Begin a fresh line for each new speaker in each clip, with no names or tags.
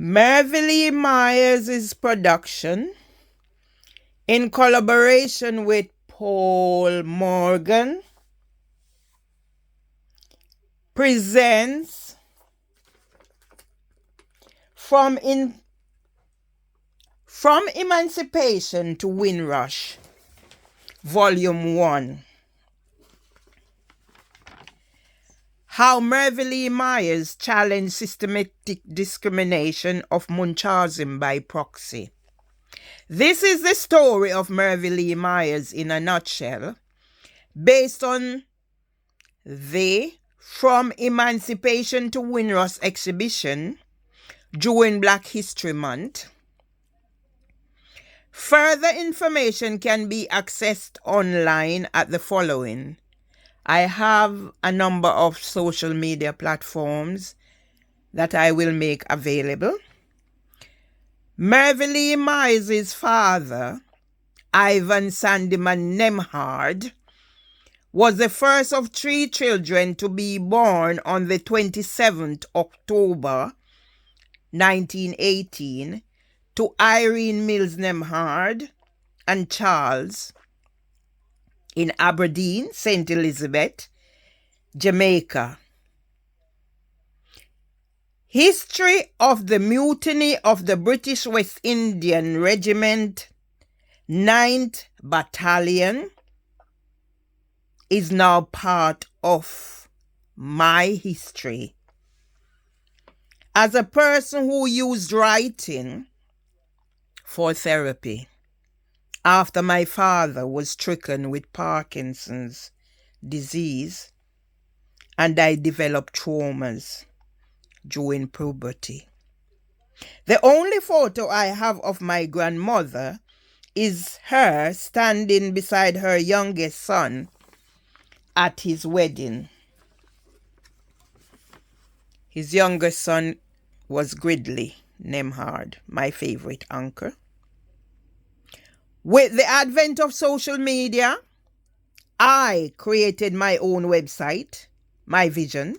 MERVELEE Myers' production, in collaboration with Paul Morgan, presents From Emancipation to Windrush, Volume 1. How MERVELEE Myers challenged systematic discrimination of Munchausen by proxy. This is the story of MERVELEE Myers in a nutshell, based on the From Emancipation to Windrush exhibition during Black History Month. Further information can be accessed online at the following. I have a number of social media platforms that I will make available. MERVELEE Myers' father, Ivan Sandeman Nemhard, was the first of 3 children to be born on the 27th October 1918 to Irene Mills Nemhard and Charles in Aberdeen, St. Elizabeth, Jamaica. History of the mutiny of the British West Indian Regiment 9th Battalion is now part of my history. As a person who used writing for therapy after my father was stricken with Parkinson's disease and I developed traumas during puberty. The only photo I have of my grandmother is her standing beside her youngest son at his wedding. His youngest son was Gridley Nemhard, my favorite uncle. With the advent of social media, I created my own website, My Vision,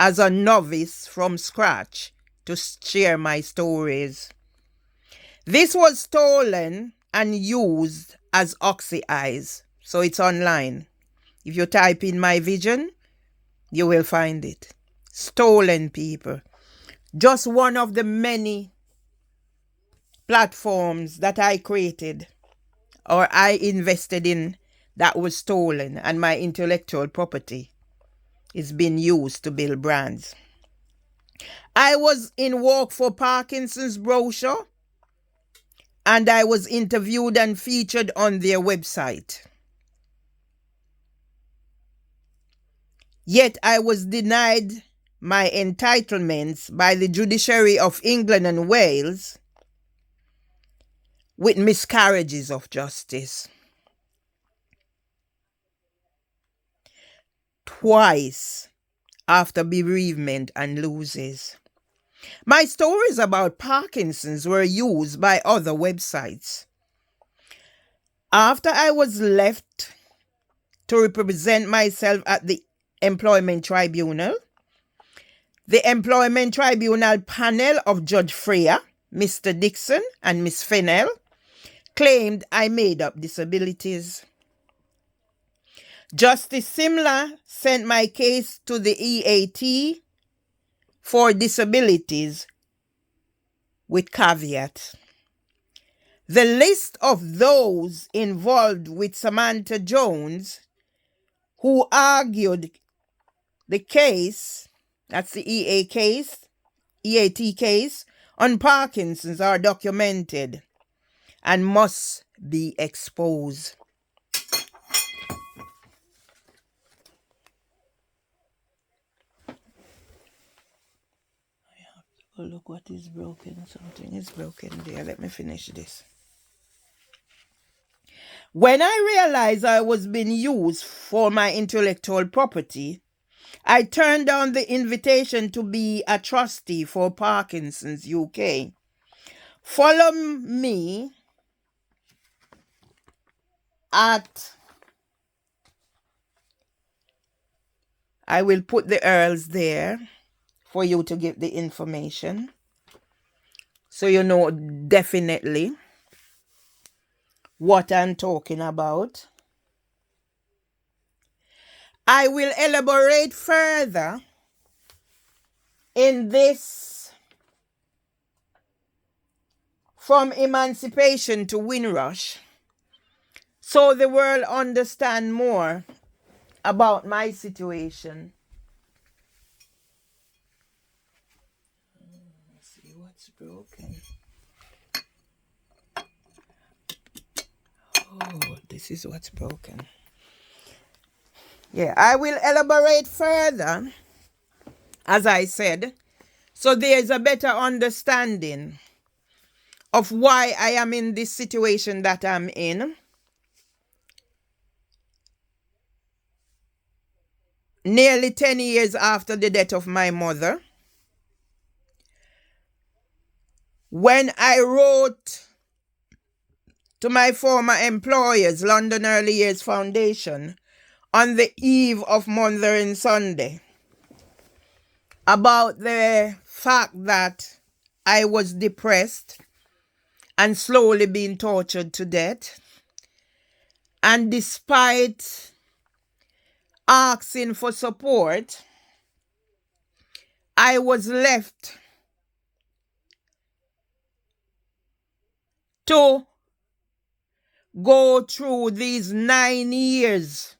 as a novice from scratch to share my stories. This was stolen and used as Oxy Eyes, so it's online. If you type in My Vision, you will find it. Stolen, people. Just one of the many platforms that I created or I invested in that was stolen, and my intellectual property is being used to build brands. I was in Walk for Parkinson's brochure, and I was interviewed and featured on their website. Yet I was denied my entitlements by the judiciary of England and Wales with miscarriages of justice. Twice after bereavement and losses. My stories about Parkinson's were used by other websites. After I was left to represent myself at the Employment Tribunal, the Employment Tribunal panel of Judge Freya, Mr. Dixon, and Miss Fennell claimed I made up disabilities. Justice Simla sent my case to the EAT for disabilities with caveat. The list of those involved with Samantha Jones, who argued the case, that's the EAT case, on Parkinson's are documented and must be exposed. Oh, look what is broken. Something is broken there. Let me finish this. When I realized I was being used for my intellectual property, I turned down the invitation to be a trustee for Parkinson's UK. Follow me at, I will put the URLs there for you to get the information. So you know definitely what I'm talking about. I will elaborate further in this From Emancipation to Windrush, so the world understand more about my situation. Let's see what's broken. Oh, this is what's broken. Yeah, I will elaborate further, as I said, so there's a better understanding of why I am in this situation that I'm in. Nearly 10 years after the death of my mother, when I wrote to my former employers, London Early Years Foundation, on the eve of Mothering Sunday, about the fact that I was depressed and slowly being tortured to death. And despite asking for support, I was left to go through these 9 years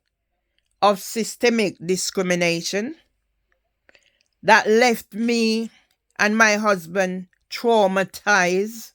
of systemic discrimination that left me and my husband traumatized